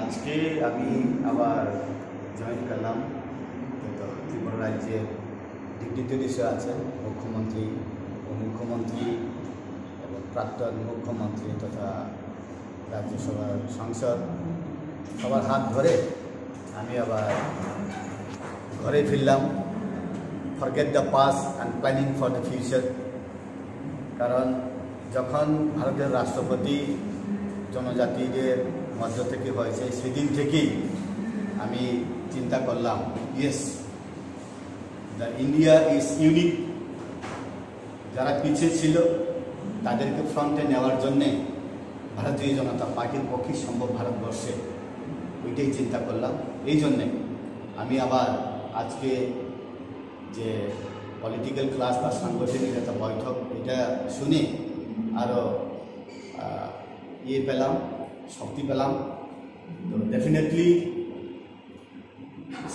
আজকে আমি আবার জয়েন করলাম। তো ত্রিপুরা রাজ্যের ডিপুটি আছেন মুখ্যমন্ত্রী, উপমুখ্যমন্ত্রী এবং প্রাক্তন মুখ্যমন্ত্রী তথা রাজ্যসভার সাংসদ সবার হাত ধরে আমি আবার ঘরে ফিরলাম। Forget the past and planning for the future. কারণ যখন ভারতের রাষ্ট্রপতি জনজাতিদের মধ্য থেকে হয়েছে সেদিন থেকেই আমি চিন্তা করলাম, yes, the India is unique. যারা পিছিয়ে ছিল তাদেরকে ফ্রন্টে নেওয়ার জন্যে ভারতীয় জনতা পার্টির পক্ষে সম্ভব ভারতবর্ষে, ওইটাই চিন্তা করলাম। এই জন্যে আমি আবার আজকে যে পলিটিক্যাল ক্লাস বা সাংগঠনিক একটা বৈঠক, এটা শুনে আরও পেলাম, শক্তি পেলাম। তো definitely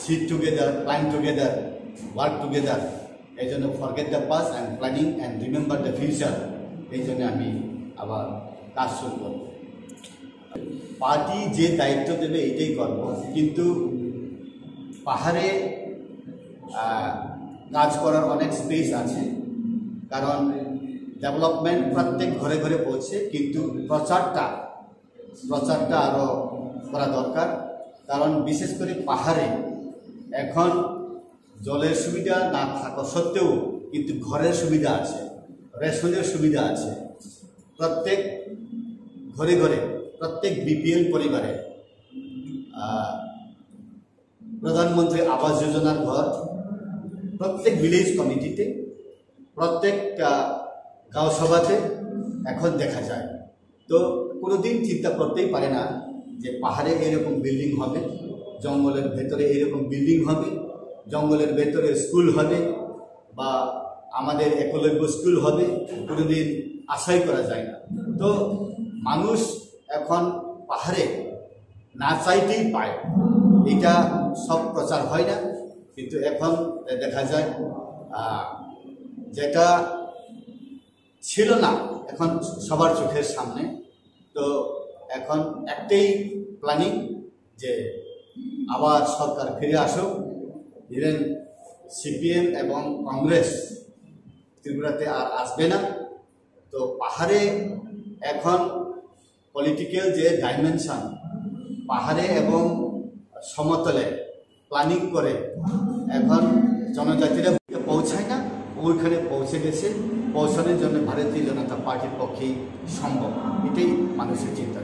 sit together, plan together, work together. এই জন্য forget the past and planning and remember the future, এই জন্য আমি আবার কাজ শুরু করব। পার্টি যে দায়িত্ব দেবে এটাই করব, কিন্তু পাহাড়ে কাজ করার অনেক স্পেস আছে। কারণ ডেভেলপমেন্ট প্রত্যেক ঘরে ঘরে পৌঁছে, কিন্তু প্রচারটা আরও করা দরকার। কারণ বিশেষ করে পাহাড়ে এখন জলের সুবিধা না থাকা সত্ত্বেও কিন্তু ঘরের সুবিধা আছে, রেশনের সুবিধা আছে। প্রত্যেক ঘরে ঘরে, প্রত্যেক বিপিএল পরিবারে প্রধানমন্ত্রী আবাস যোজনার ঘর, প্রত্যেক ভিলেজ কমিটিতে, প্রত্যেকটা গাঁও সভাতে এখন দেখা যায়। তো কোনোদিন চিন্তা করতেই পারে না যে পাহাড়ে এরকম বিল্ডিং হবে, জঙ্গলের ভেতরে এরকম বিল্ডিং হবে, জঙ্গলের ভেতরে স্কুল হবে বা আমাদের একলব্য স্কুল হবে, কোনোদিন আশাই করা যায় না। তো মানুষ এখন পাহাড়ে না চাইতেই পায়। এটা সব প্রচার হয় না, কিন্তু এখন দেখা যায় যেটা ছিল না এখন সবার চোখের সামনে। তো এখন একটাই প্ল্যানিং যে আবার সরকার ফিরে আসুক। ইভেন সিপিএম এবং কংগ্রেস ত্রিপুরাতে আর আসবে না। তো পাহাড়ে এখন পলিটিক্যাল যে ডাইমেনশন, পাহাড়ে এবং সমতলে প্ল্যানিং করে এখন জনজাতিরা পৌঁছায় না, ওইখানে পৌঁছে গেছে। পৌঁছানোর জন্য ভারতীয় জনতা পার্টির পক্ষেই সম্ভব, এটাই মানুষের চিন্তা।